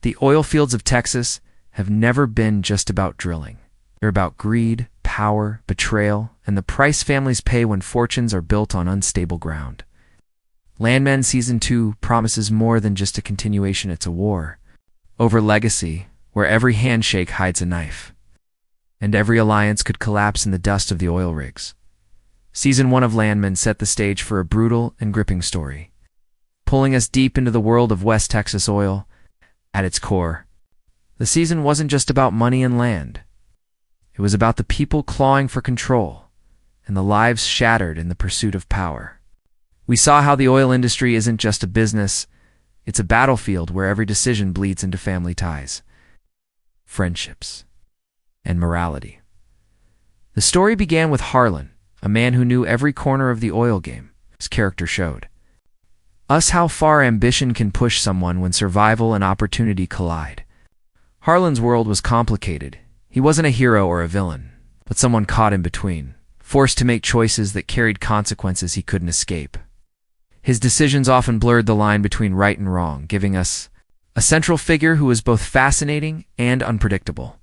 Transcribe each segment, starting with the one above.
The oil fields of Texas have never been just about drilling. They're about greed, power, betrayal, and the price families pay when fortunes are built on unstable ground. Landman Season 2 promises more than just a continuation, it's a war. Over legacy, where every handshake hides a knife. And every alliance could collapse in the dust of the oil rigs. Season 1 of Landman set the stage for a brutal and gripping story, pulling us deep into the world of West Texas oil. At its core, the season wasn't just about money and land. It was about the people clawing for control and the lives shattered in the pursuit of power. We saw how the oil industry isn't just a business, it's a battlefield where every decision bleeds into family ties, friendships, and morality. The story began with Harlan, a man who knew every corner of the oil game. His character showed us how far ambition can push someone when survival and opportunity collide. Harlan's world was complicated. He wasn't a hero or a villain, but someone caught in between, forced to make choices that carried consequences he couldn't escape. His decisions often blurred the line between right and wrong, giving us a central figure who was both fascinating and unpredictable.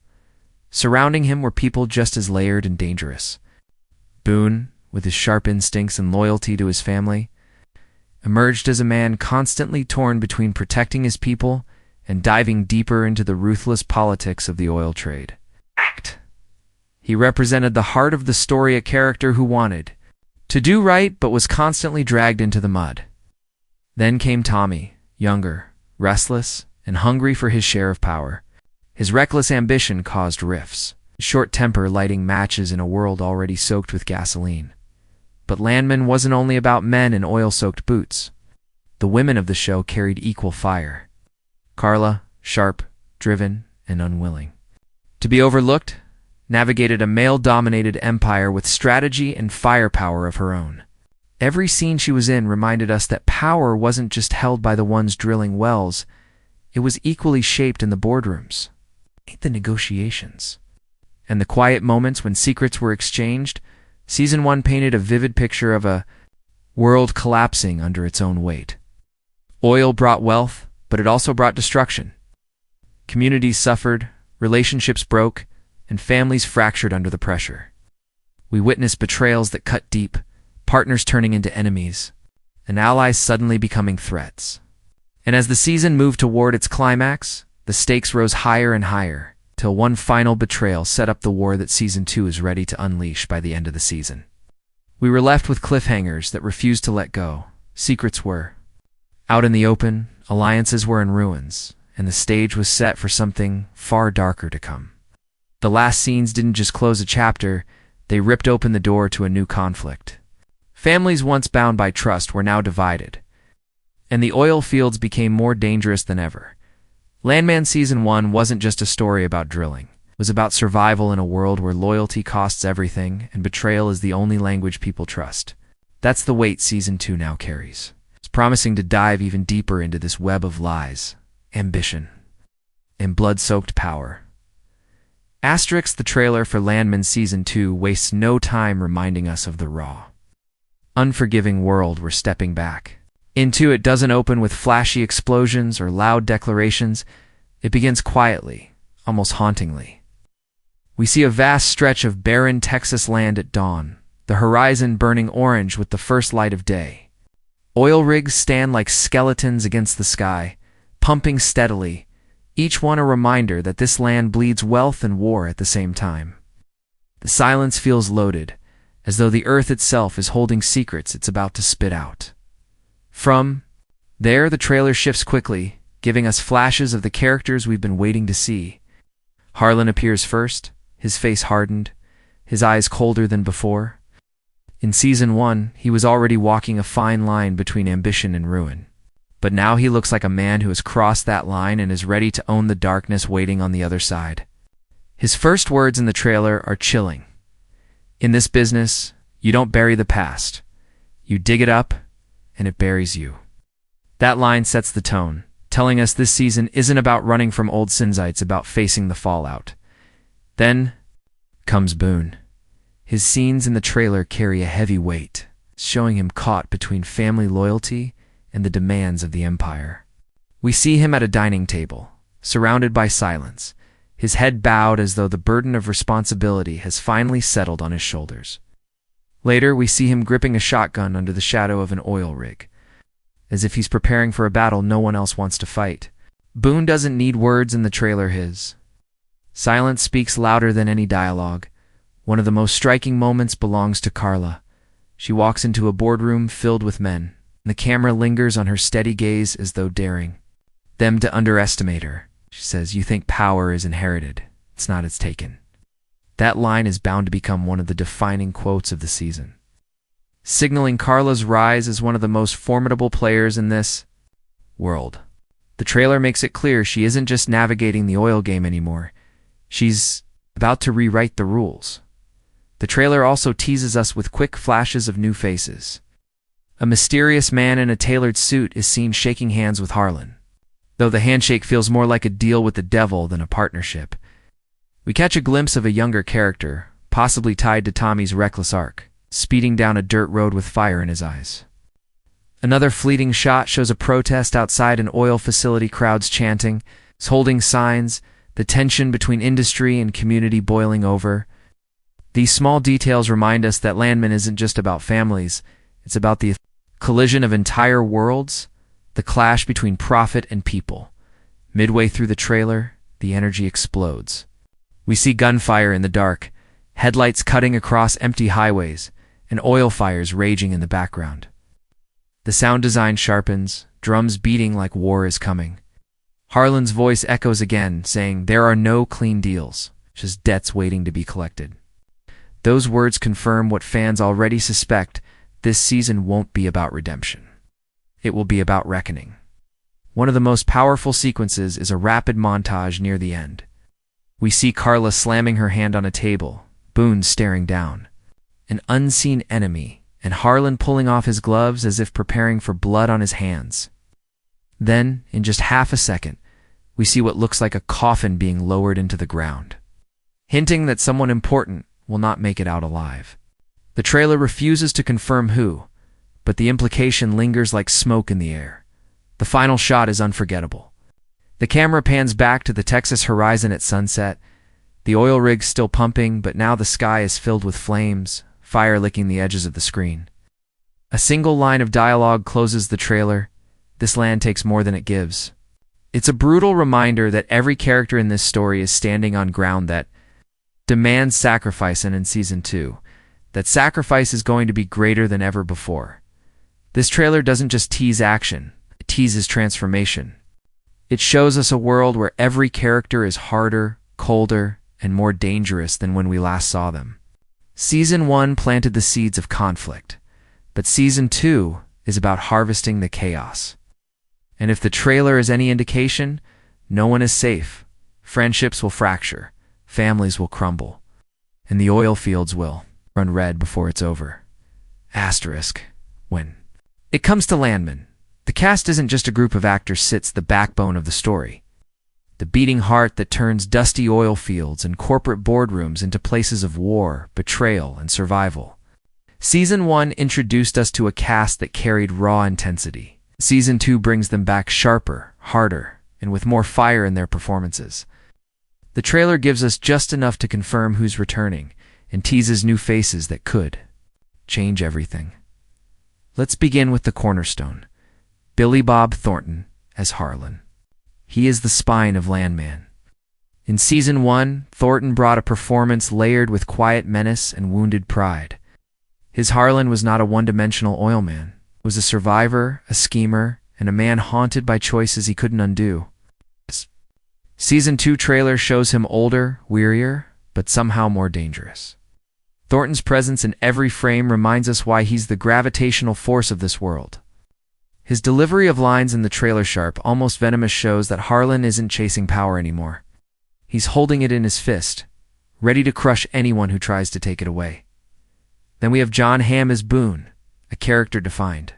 Surrounding him were people just as layered and dangerous. Boone, with his sharp instincts and loyalty to his family, emerged as a man constantly torn between protecting his people and diving deeper into the ruthless politics of the oil trade. He represented the heart of the story, a character who wanted to do right but was constantly dragged into the mud. Then came Tommy, younger, restless, and hungry for his share of power. His reckless ambition caused rifts, his short temper lighting matches in a world already soaked with gasoline. But Landman wasn't only about men in oil-soaked boots. The women of the show carried equal fire. Carla, sharp, driven, and unwilling to be overlooked, navigated a male-dominated empire with strategy and firepower of her own. Every scene she was in reminded us that power wasn't just held by the ones drilling wells, it was equally shaped in the boardrooms, the negotiations, and the quiet moments when secrets were exchanged. Season 1 painted a vivid picture of a world collapsing under its own weight. Oil brought wealth, but it also brought destruction. Communities suffered, relationships broke, and families fractured under the pressure. We witnessed betrayals that cut deep, partners turning into enemies, and allies suddenly becoming threats. And as the season moved toward its climax, the stakes rose higher and higher, till one final betrayal set up the war that Season 2 is ready to unleash by the end of the season. We were left with cliffhangers that refused to let go. Secrets were out in the open, alliances were in ruins, and the stage was set for something far darker to come. The last scenes didn't just close a chapter, they ripped open the door to a new conflict. Families once bound by trust were now divided, and the oil fields became more dangerous than ever. Landman Season 1 wasn't just a story about drilling. It was about survival in a world where loyalty costs everything and betrayal is the only language people trust. That's the weight Season 2 now carries. It's promising to dive even deeper into this web of lies, ambition, and blood-soaked power. The trailer for Landman Season 2 wastes no time reminding us of the raw, unforgiving world we're stepping back into. It doesn't open with flashy explosions or loud declarations. It begins quietly, almost hauntingly. We see a vast stretch of barren Texas land at dawn, the horizon burning orange with the first light of day. Oil rigs stand like skeletons against the sky, pumping steadily, each one a reminder that this land bleeds wealth and war at the same time. The silence feels loaded, as though the earth itself is holding secrets it's about to spit out. From there, the trailer shifts quickly, giving us flashes of the characters we've been waiting to see. Harlan appears first, his face hardened, his eyes colder than before. In Season 1, he was already walking a fine line between ambition and ruin. But now he looks like a man who has crossed that line and is ready to own the darkness waiting on the other side. His first words in the trailer are chilling. In this business, you don't bury the past. You dig it up, and it buries you. That line sets the tone, telling us this season isn't about running from old sins, it's about facing the fallout. Then comes Boone. His scenes in the trailer carry a heavy weight, showing him caught between family loyalty and the demands of the empire. We see him at a dining table, surrounded by silence, his head bowed as though the burden of responsibility has finally settled on his shoulders. Later, we see him gripping a shotgun under the shadow of an oil rig, as if he's preparing for a battle no one else wants to fight. Boone doesn't need words in the trailer. His silence speaks louder than any dialogue. One of the most striking moments belongs to Carla. She walks into a boardroom filled with men, and the camera lingers on her steady gaze as though daring them to underestimate her. She says, "You think power is inherited. It's not, it's taken." That line is bound to become one of the defining quotes of the season, signaling Carla's rise as one of the most formidable players in this world. The trailer makes it clear she isn't just navigating the oil game anymore. She's about to rewrite the rules. The trailer also teases us with quick flashes of new faces. A mysterious man in a tailored suit is seen shaking hands with Harlan, though the handshake feels more like a deal with the devil than a partnership. We catch a glimpse of a younger character, possibly tied to Tommy's reckless arc, speeding down a dirt road with fire in his eyes. Another fleeting shot shows a protest outside an oil facility, crowds chanting, holding signs, the tension between industry and community boiling over. These small details remind us that Landman isn't just about families, it's about the collision of entire worlds, the clash between profit and people. Midway through the trailer, the energy explodes. We see gunfire in the dark, headlights cutting across empty highways, and oil fires raging in the background. The sound design sharpens, drums beating like war is coming. Harlan's voice echoes again, saying, "There are no clean deals, just debts waiting to be collected." Those words confirm what fans already suspect: this season won't be about redemption. It will be about reckoning. One of the most powerful sequences is a rapid montage near the end. We see Carla slamming her hand on a table, Boone staring down, an unseen enemy, and Harlan pulling off his gloves as if preparing for blood on his hands. Then, in just half a second, we see what looks like a coffin being lowered into the ground, hinting that someone important will not make it out alive. The trailer refuses to confirm who, but the implication lingers like smoke in the air. The final shot is unforgettable. The camera pans back to the Texas horizon at sunset. The oil rig's still pumping, but now the sky is filled with flames, fire licking the edges of the screen. A single line of dialogue closes the trailer: "This land takes more than it gives." It's a brutal reminder that every character in this story is standing on ground that demands sacrifice, and in Season 2, that sacrifice is going to be greater than ever before. This trailer doesn't just tease action, it teases transformation. It shows us a world where every character is harder, colder, and more dangerous than when we last saw them. Season 1 planted the seeds of conflict, but Season 2 is about harvesting the chaos. And if the trailer is any indication, no one is safe. Friendships will fracture, families will crumble, and the oil fields will run red before it's over. Asterisk. When it comes to Landman, the cast isn't just a group of actors, sits the backbone of the story. The beating heart that turns dusty oil fields and corporate boardrooms into places of war, betrayal, and survival. Season 1 introduced us to a cast that carried raw intensity. Season 2 brings them back sharper, harder, and with more fire in their performances. The trailer gives us just enough to confirm who's returning, and teases new faces that could change everything. Let's begin with the cornerstone: Billy Bob Thornton as Harlan. He is the spine of Landman. In Season 1, Thornton brought a performance layered with quiet menace and wounded pride. His Harlan was not a one-dimensional oil man. He was a survivor, a schemer, and a man haunted by choices he couldn't undo. Season 2 trailer shows him older, wearier, but somehow more dangerous. Thornton's presence in every frame reminds us why he's the gravitational force of this world. His delivery of lines in the trailer sharp, almost venomous, shows that Harlan isn't chasing power anymore. He's holding it in his fist, ready to crush anyone who tries to take it away. Then we have John Hamm as Boone, a character defined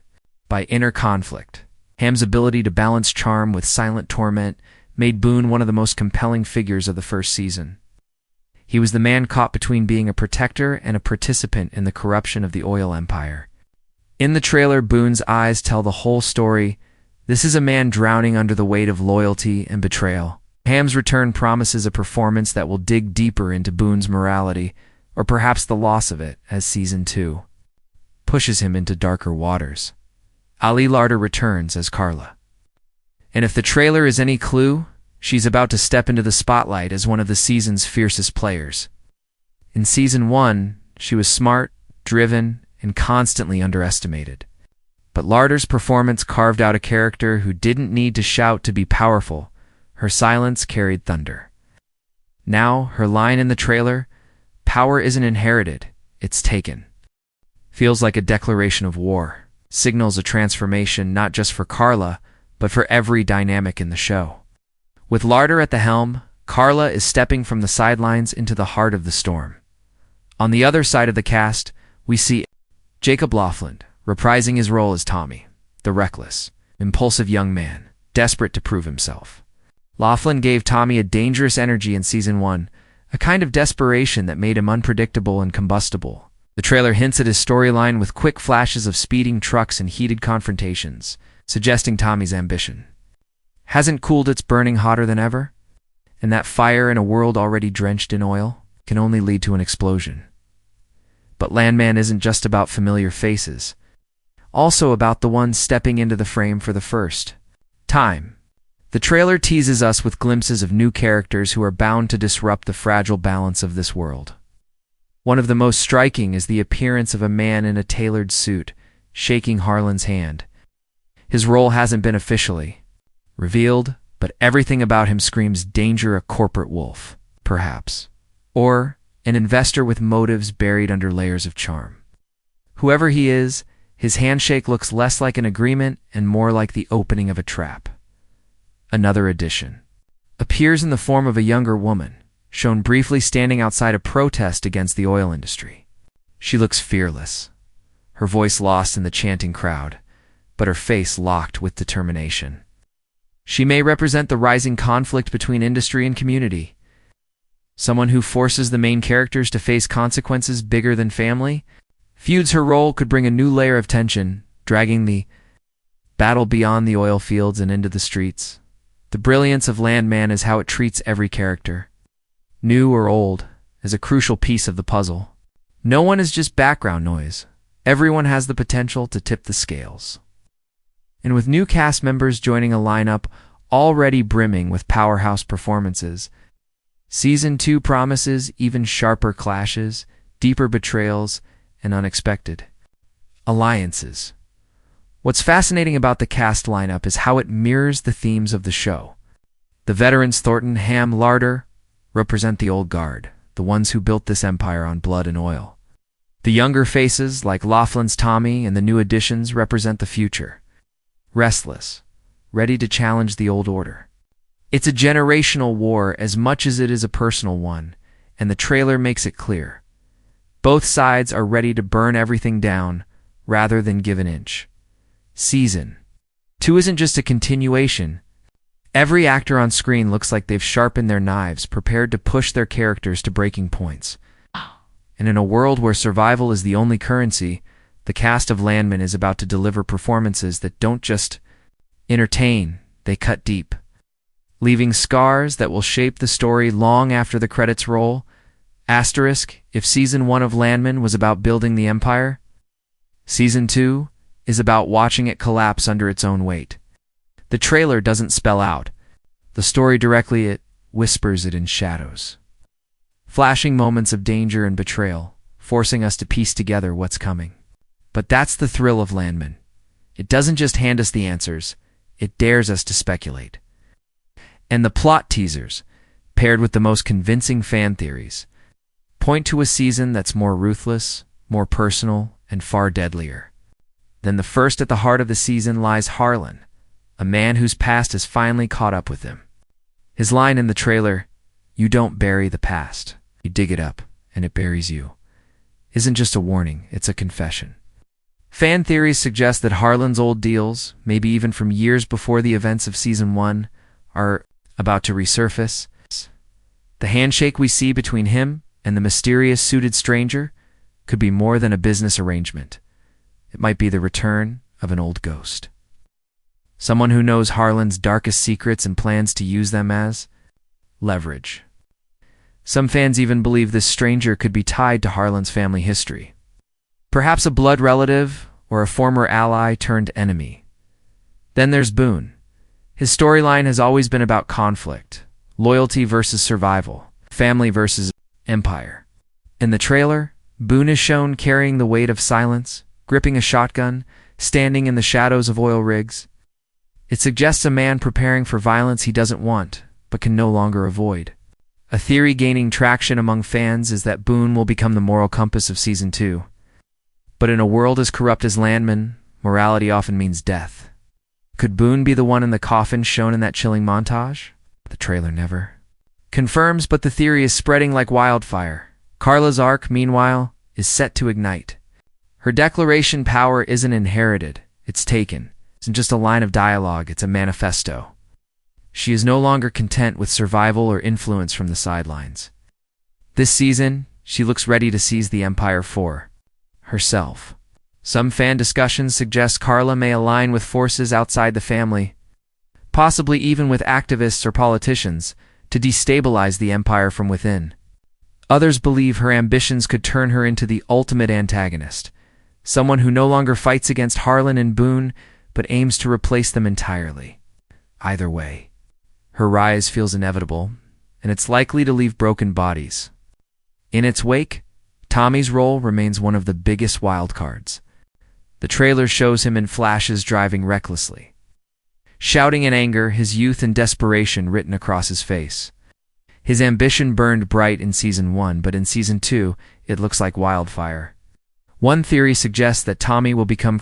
by inner conflict. Hamm's ability to balance charm with silent torment made Boone one of the most compelling figures of the first season. He was the man caught between being a protector and a participant in the corruption of the oil empire. In the trailer, Boone's eyes tell the whole story. This is a man drowning under the weight of loyalty and betrayal. Ham's return promises a performance that will dig deeper into Boone's morality, or perhaps the loss of it, as Season 2 pushes him into darker waters. Ali Larter returns as Carla. And if the trailer is any clue, she's about to step into the spotlight as one of the season's fiercest players. In Season 1, she was smart, driven, and constantly underestimated. But Larter's performance carved out a character who didn't need to shout to be powerful. Her silence carried thunder. Now, her line in the trailer, "Power isn't inherited, it's taken," feels like a declaration of war, signals a transformation not just for Carla, but for every dynamic in the show. With Larter at the helm, Carla is stepping from the sidelines into the heart of the storm. On the other side of the cast, we see Jacob Laughlin, reprising his role as Tommy, the reckless, impulsive young man, desperate to prove himself. Laughlin gave Tommy a dangerous energy in Season 1, a kind of desperation that made him unpredictable and combustible. The trailer hints at his storyline with quick flashes of speeding trucks and heated confrontations, suggesting Tommy's ambition hasn't cooled, it's burning hotter than ever, and that fire in a world already drenched in oil can only lead to an explosion. But Landman isn't just about familiar faces, also about the ones stepping into the frame for the first time. The trailer teases us with glimpses of new characters who are bound to disrupt the fragile balance of this world. One of the most striking is the appearance of a man in a tailored suit, shaking Harlan's hand. His role hasn't been officially revealed, but everything about him screams danger, a corporate wolf, perhaps, or an investor with motives buried under layers of charm. Whoever he is, his handshake looks less like an agreement and more like the opening of a trap. Another addition appears in the form of a younger woman, shown briefly standing outside a protest against the oil industry. She looks fearless, her voice lost in the chanting crowd, but her face locked with determination. She may represent the rising conflict between industry and community, someone who forces the main characters to face consequences bigger than family. Feuds her role could bring a new layer of tension, dragging the battle beyond the oil fields and into the streets. The brilliance of Landman is how it treats every character, new or old, as a crucial piece of the puzzle. No one is just background noise. Everyone has the potential to tip the scales. And with new cast members joining a lineup already brimming with powerhouse performances, Season 2 promises even sharper clashes, deeper betrayals, and unexpected alliances. What's fascinating about the cast lineup is how it mirrors the themes of the show. The veterans Thornton, Ham, Larter represent the old guard, the ones who built this empire on blood and oil. The younger faces, like Laughlin's Tommy, and the new additions represent the future, restless, ready to challenge the old order. It's a generational war as much as it is a personal one, and the trailer makes it clear. Both sides are ready to burn everything down rather than give an inch. Season 2 isn't just a continuation. Every actor on screen looks like they've sharpened their knives, prepared to push their characters to breaking points. And in a world where survival is the only currency, the cast of Landman is about to deliver performances that don't just entertain, they cut deep, leaving scars that will shape the story long after the credits roll. Asterisk, if Season 1 of Landman was about building the empire, Season 2 is about watching it collapse under its own weight. The trailer doesn't spell out the story directly, it whispers it in shadows. Flashing moments of danger and betrayal, forcing us to piece together what's coming. But that's the thrill of Landman. It doesn't just hand us the answers, it dares us to speculate. And the plot teasers, paired with the most convincing fan theories, point to a season that's more ruthless, more personal, and far deadlier. Then the first at the heart of the season lies Harlan, a man whose past has finally caught up with him. His line in the trailer, "You don't bury the past, you dig it up, and it buries you," isn't just a warning, it's a confession. Fan theories suggest that Harlan's old deals, maybe even from years before the events of Season 1, are about to resurface. The handshake we see between him and the mysterious suited stranger could be more than a business arrangement. It might be the return of an old ghost. Someone who knows Harlan's darkest secrets and plans to use them as leverage. Some fans even believe this stranger could be tied to Harlan's family history. Perhaps a blood relative or a former ally turned enemy. Then there's Boone. His storyline has always been about conflict, loyalty versus survival, family versus empire. In the trailer, Boone is shown carrying the weight of silence, gripping a shotgun, standing in the shadows of oil rigs. It suggests a man preparing for violence he doesn't want, but can no longer avoid. A theory gaining traction among fans is that Boone will become the moral compass of Season 2. But in a world as corrupt as Landman, morality often means death. Could Boone be the one in the coffin shown in that chilling montage? The trailer never confirms, but the theory is spreading like wildfire. Carla's arc, meanwhile, is set to ignite. Her declaration power isn't inherited, it's taken. It isn't just a line of dialogue, it's a manifesto. She is no longer content with survival or influence from the sidelines. This season, she looks ready to seize the empire for herself. Some fan discussions suggest Carla may align with forces outside the family, possibly even with activists or politicians, to destabilize the empire from within. Others believe her ambitions could turn her into the ultimate antagonist, someone who no longer fights against Harlan and Boone, but aims to replace them entirely. Either way, her rise feels inevitable, and it's likely to leave broken bodies. In its wake, Tommy's role remains one of the biggest wildcards. The trailer shows him in flashes driving recklessly, shouting in anger, his youth and desperation written across his face. His ambition burned bright in Season 1, but in Season 2, it looks like wildfire. One theory suggests that Tommy will become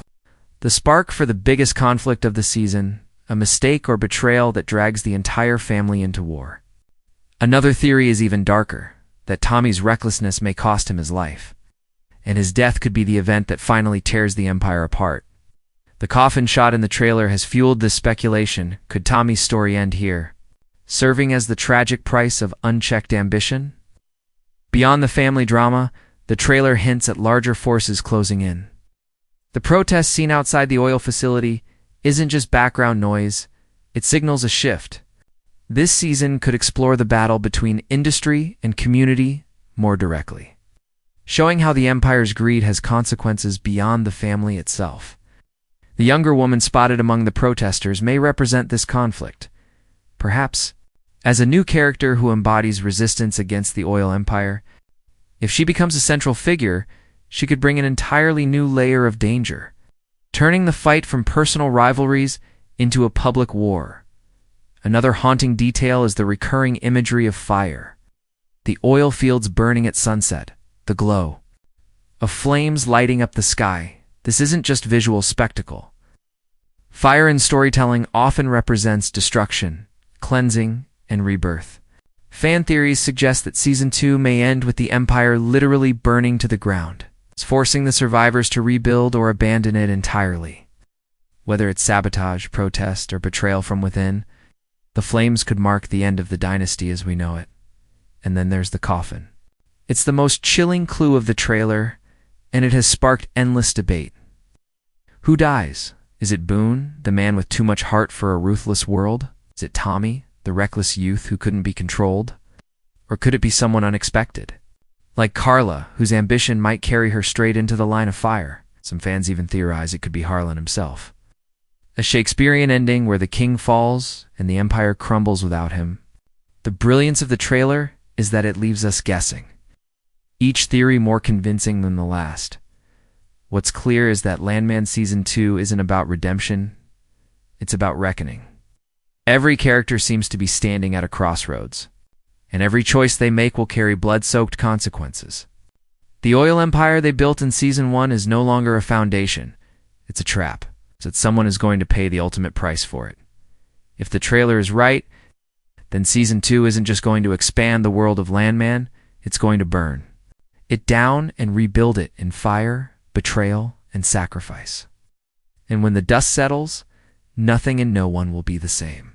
the spark for the biggest conflict of the season, a mistake or betrayal that drags the entire family into war. Another theory is even darker, that Tommy's recklessness may cost him his life, and his death could be the event that finally tears the empire apart. The coffin shot in the trailer has fueled this speculation. Could Tommy's story end here, serving as the tragic price of unchecked ambition? Beyond the family drama, the trailer hints at larger forces closing in. The protest scene outside the oil facility isn't just background noise, it signals a shift. This season could explore the battle between industry and community more directly, showing how the empire's greed has consequences beyond the family itself. The younger woman spotted among the protesters may represent this conflict, perhaps as a new character who embodies resistance against the oil empire. If she becomes a central figure, she could bring an entirely new layer of danger, turning the fight from personal rivalries into a public war. Another haunting detail is the recurring imagery of fire. The oil fields burning at sunset, the glow of flames lighting up the sky. This isn't just visual spectacle. Fire in storytelling often represents destruction, cleansing, and rebirth. Fan theories suggest that Season 2 may end with the empire literally burning to the ground, forcing the survivors to rebuild or abandon it entirely. Whether it's sabotage, protest, or betrayal from within, the flames could mark the end of the dynasty as we know it. And then there's the coffin. It's the most chilling clue of the trailer, and it has sparked endless debate. Who dies? Is it Boone, the man with too much heart for a ruthless world? Is it Tommy, the reckless youth who couldn't be controlled? Or could it be someone unexpected, like Carla, whose ambition might carry her straight into the line of fire? Some fans even theorize it could be Harlan himself. A Shakespearean ending where the king falls and the empire crumbles without him. The brilliance of the trailer is that it leaves us guessing, each theory more convincing than the last. What's clear is that Landman Season 2 isn't about redemption, it's about reckoning. Every character seems to be standing at a crossroads, and every choice they make will carry blood-soaked consequences. The oil empire they built in Season 1 is no longer a foundation, it's a trap, so that someone is going to pay the ultimate price for it. If the trailer is right, then Season 2 isn't just going to expand the world of Landman, it's going to burn it down and rebuild it in fire, betrayal, and sacrifice. And when the dust settles, nothing and no one will be the same.